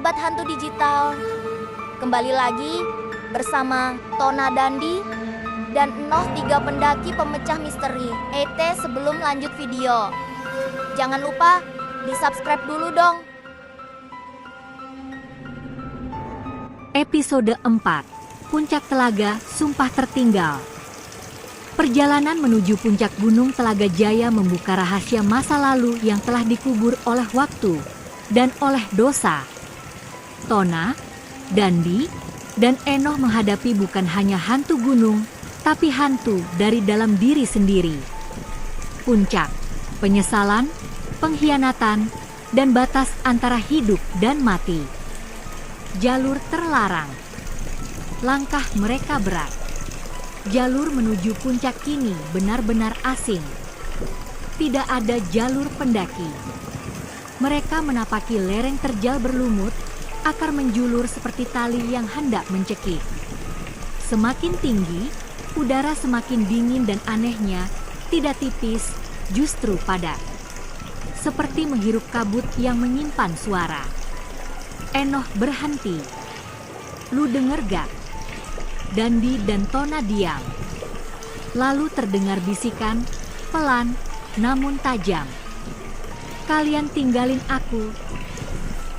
Sobat Hantu Digital. Kembali lagi bersama Tona Dandi dan Enoh, 3 pendaki pemecah misteri. Sebelum lanjut video, jangan lupa di-subscribe dulu dong. Episode 4, Puncak Telaga Sumpah Tertinggal. Perjalanan menuju puncak Gunung Telaga Jaya membuka rahasia masa lalu yang telah dikubur oleh waktu dan oleh dosa. Tona, Dandi, dan Enoh menghadapi bukan hanya hantu gunung, tapi hantu dari dalam diri sendiri. Puncak, penyesalan, pengkhianatan, dan batas antara hidup dan mati. Jalur terlarang. Langkah mereka berat. Jalur menuju puncak kini benar-benar asing. Tidak ada jalur pendaki. Mereka menapaki lereng terjal berlumut, akar menjulur seperti tali yang hendak mencekik. Semakin tinggi, udara semakin dingin dan anehnya, tidak tipis, justru padat. Seperti menghirup kabut yang menyimpan suara. Enoh berhenti. Lu denger gak? Dandi dan Tona diam. Lalu terdengar bisikan, pelan, namun tajam. Kalian tinggalin aku.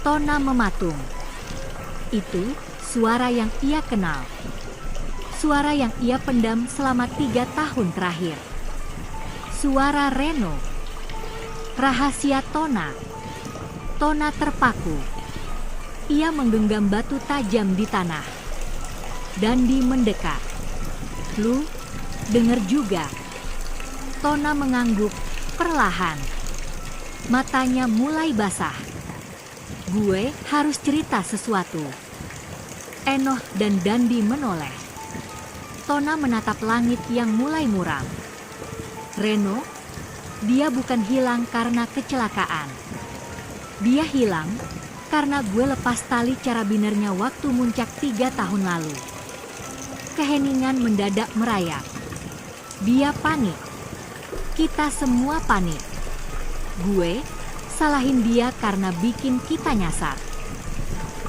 Tona mematung. Itu suara yang ia kenal. Suara yang ia pendam selama 3 tahun terakhir. Suara Reno. Rahasia Tona. Tona terpaku. Ia menggenggam batu tajam di tanah. Dandi mendekat. Lu, denger juga. Tona mengangguk perlahan. Matanya mulai basah. Gue harus cerita sesuatu. Enoh dan Dandi menoleh. Tona menatap langit yang mulai muram. Reno, dia bukan hilang karena kecelakaan. Dia hilang karena gue lepas tali carabinernya waktu muncak 3 tahun lalu. Keheningan mendadak merayap. Dia panik. Kita semua panik. Gue salahin dia karena bikin kita nyasar.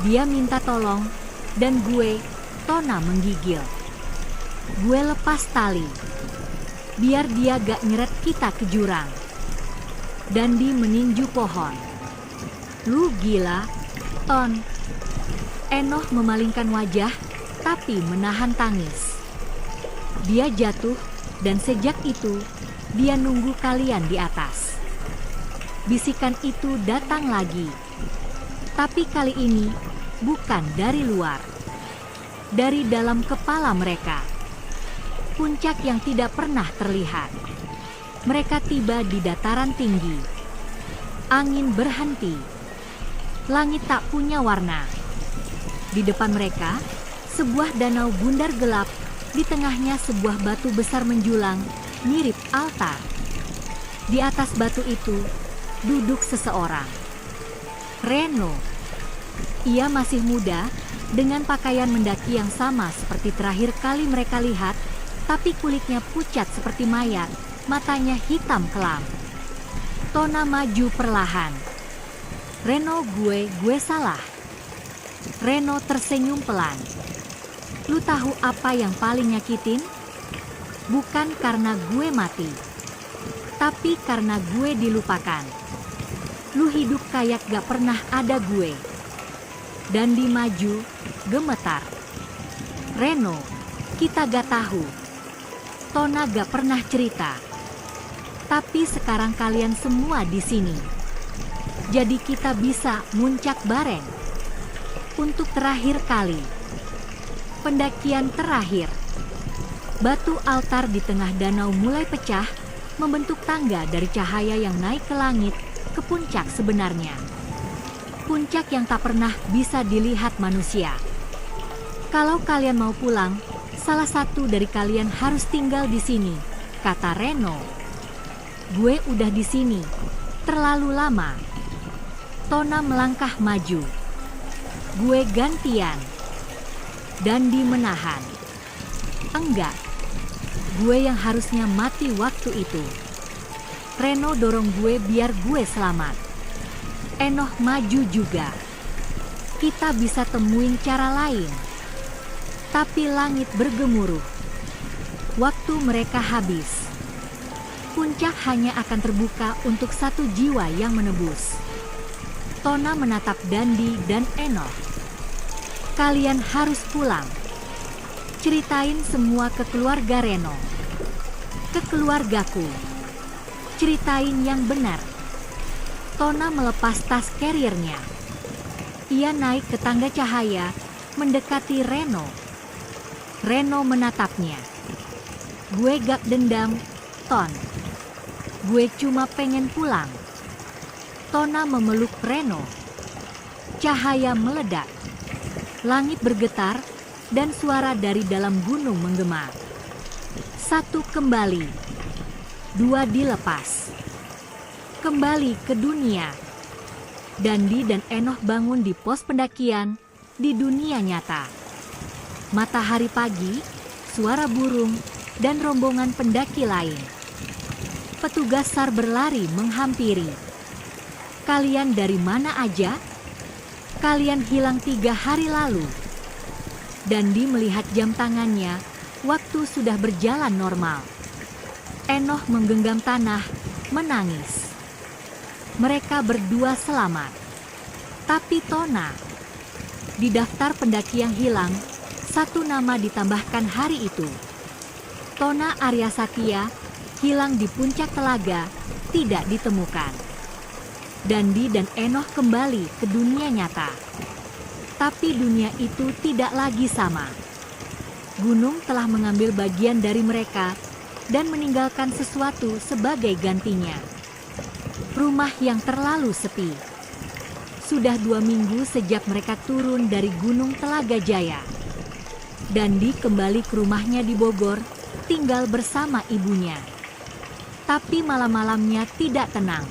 Dia minta tolong, dan gue, Tona, menggigil. Gue lepas tali, biar dia gak nyeret kita ke jurang. Dandi meninju pohon. Lu gila, Ton. Enoh memalingkan wajah, tapi menahan tangis. Dia jatuh, dan sejak itu, dia nunggu kalian di atas. Bisikan itu datang lagi. Tapi kali ini, bukan dari luar. Dari dalam kepala mereka. Puncak yang tidak pernah terlihat. Mereka tiba di dataran tinggi. Angin berhenti. Langit tak punya warna. Di depan mereka, sebuah danau bundar gelap, di tengahnya sebuah batu besar menjulang, mirip altar. Di atas batu itu, duduk seseorang. Reno. Ia masih muda, dengan pakaian mendaki yang sama seperti terakhir kali mereka lihat, tapi kulitnya pucat seperti mayat, matanya hitam kelam. Tona maju perlahan. Reno, gue salah. Reno tersenyum pelan. Lu tahu apa yang paling nyakitin? Bukan karena gue mati, tapi karena gue dilupakan. Lu hidup kayak gak pernah ada gue. Dandi maju, gemetar. Reno, kita gak tahu. Tona gak pernah cerita. Tapi sekarang kalian semua di sini. Jadi kita bisa muncak bareng. Untuk terakhir kali. Pendakian terakhir. Batu altar di tengah danau mulai pecah, membentuk tangga dari cahaya yang naik ke langit, ke puncak sebenarnya. Puncak yang tak pernah bisa dilihat manusia. Kalau kalian mau pulang, salah satu dari kalian harus tinggal di sini, kata Reno. Gue udah di sini, terlalu lama. Tona melangkah maju. Gue gantian. Dandi menahan. Enggak. Gue yang harusnya mati waktu itu. Reno dorong gue biar gue selamat. Enoh maju juga. Kita bisa temuin cara lain. Tapi langit bergemuruh. Waktu mereka habis. Puncak hanya akan terbuka untuk satu jiwa yang menebus. Tona menatap Dandi dan Enoch. Kalian harus pulang. Ceritain semua ke keluarga Reno. Ke keluargaku. Ceritain yang benar. Tona melepas tas carrier-nya. Ia naik ke tangga cahaya, mendekati Reno. Reno menatapnya. Gue gak dendam, Ton. Gue cuma pengen pulang. Tona memeluk Reno. Cahaya meledak. Langit bergetar dan suara dari dalam gunung menggema. Satu kembali. Dua dilepas. Kembali ke dunia. Dandi dan Enoch bangun di pos pendakian di dunia nyata. Matahari pagi, suara burung, dan rombongan pendaki lain. Petugas SAR berlari menghampiri. Kalian dari mana aja? Kalian hilang 3 hari lalu. Dandi melihat jam tangannya, waktu sudah berjalan normal. Enoch menggenggam tanah, menangis. Mereka berdua selamat. Tapi Tona, di daftar pendaki yang hilang, 1 nama ditambahkan hari itu. Tona Arya Satya hilang di puncak telaga, tidak ditemukan. Dandi dan Enoch kembali ke dunia nyata. Tapi dunia itu tidak lagi sama. Gunung telah mengambil bagian dari mereka dan meninggalkan sesuatu sebagai gantinya. Rumah yang terlalu sepi. Sudah 2 minggu sejak mereka turun dari Gunung Telaga Jaya. Dandi kembali ke rumahnya di Bogor, tinggal bersama ibunya. Tapi malam-malamnya tidak tenang.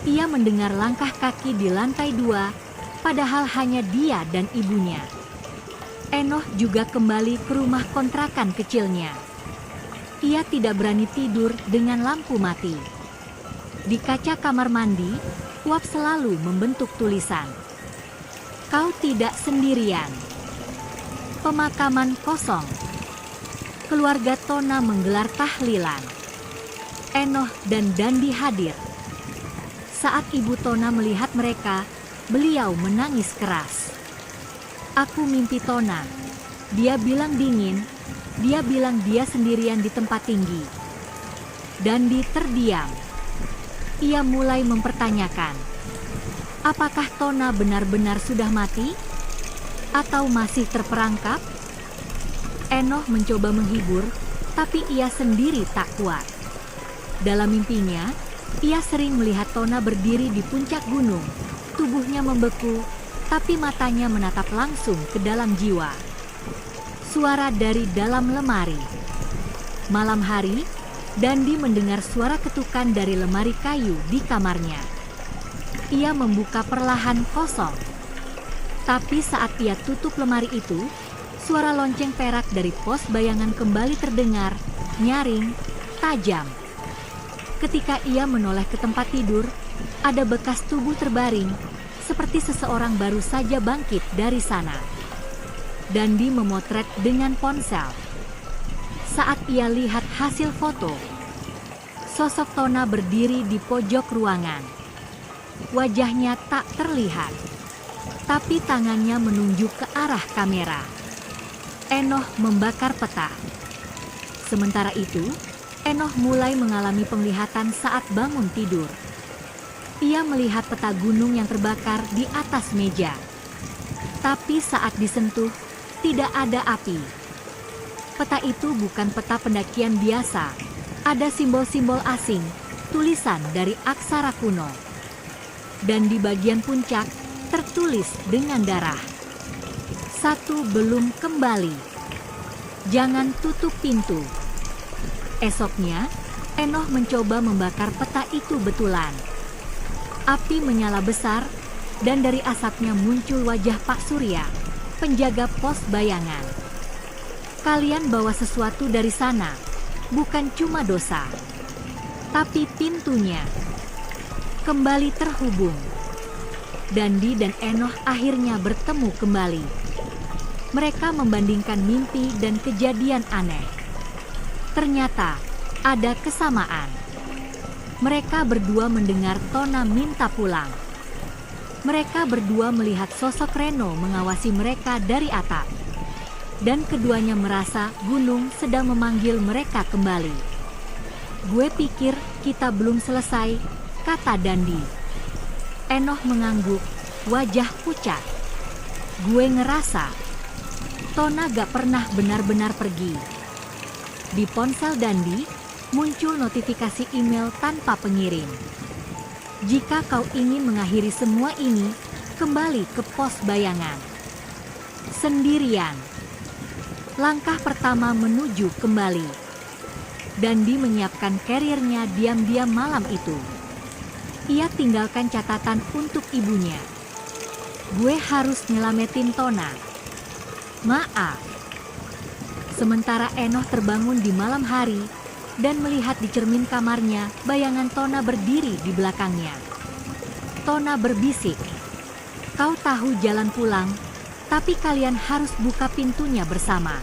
Ia mendengar langkah kaki di lantai 2, padahal hanya dia dan ibunya. Enoch juga kembali ke rumah kontrakan kecilnya. Ia tidak berani tidur dengan lampu mati. Di kaca kamar mandi, uap selalu membentuk tulisan. Kau tidak sendirian. Pemakaman kosong. Keluarga Tona menggelar tahlilan. Enoch dan Dandi hadir. Saat ibu Tona melihat mereka, beliau menangis keras. Aku mimpi Tona. Dia bilang dingin. Dia bilang dia sendirian di tempat tinggi. Dandi terdiam. Ia mulai mempertanyakan, apakah Tona benar-benar sudah mati? Atau masih terperangkap? Enoch mencoba menghibur, tapi ia sendiri tak kuat. Dalam mimpinya, ia sering melihat Tona berdiri di puncak gunung. Tubuhnya membeku, tapi matanya menatap langsung ke dalam jiwa. Suara dari dalam lemari. Malam hari, Dandi mendengar suara ketukan dari lemari kayu di kamarnya. Ia membuka perlahan kosong. Tapi saat ia tutup lemari itu, suara lonceng perak dari pos bayangan kembali terdengar, nyaring, tajam. Ketika ia menoleh ke tempat tidur, ada bekas tubuh terbaring, seperti seseorang baru saja bangkit dari sana. Dandi memotret dengan ponsel. Saat ia lihat hasil foto, sosok Tona berdiri di pojok ruangan. Wajahnya tak terlihat, tapi tangannya menunjuk ke arah kamera. Enoch membakar peta. Sementara itu, Enoch mulai mengalami penglihatan saat bangun tidur. Ia melihat peta gunung yang terbakar di atas meja. Tapi saat disentuh, tidak ada api. Peta itu bukan peta pendakian biasa. Ada simbol-simbol asing, tulisan dari aksara kuno. Dan di bagian puncak, tertulis dengan darah. 1 belum kembali. Jangan tutup pintu. Esoknya, Enoch mencoba membakar peta itu betulan. Api menyala besar, dan dari asapnya muncul wajah Pak Surya, penjaga pos bayangan. Kalian bawa sesuatu dari sana, bukan cuma dosa, tapi pintunya kembali terhubung. Dandi dan Enoh akhirnya bertemu kembali. Mereka membandingkan mimpi dan kejadian aneh. Ternyata ada kesamaan. Mereka berdua mendengar Tona minta pulang. Mereka berdua melihat sosok Reno mengawasi mereka dari atap. Dan keduanya merasa gunung sedang memanggil mereka kembali. "Gue pikir kita belum selesai," kata Dandi. Enoh mengangguk, wajah pucat. "Gue ngerasa Tona gak pernah benar-benar pergi." Di ponsel Dandi muncul notifikasi email tanpa pengirim. "Jika kau ingin mengakhiri semua ini, kembali ke pos bayangan. Sendirian. Langkah pertama menuju kembali." Dandi menyiapkan carrier-nya diam-diam malam itu. Ia tinggalkan catatan untuk ibunya. "Gue harus nyelamatin Tona. Maaf." Sementara Enoh terbangun di malam hari dan melihat di cermin kamarnya bayangan Tona berdiri di belakangnya. Tona berbisik, "Kau tahu jalan pulang, tapi kalian harus buka pintunya bersama."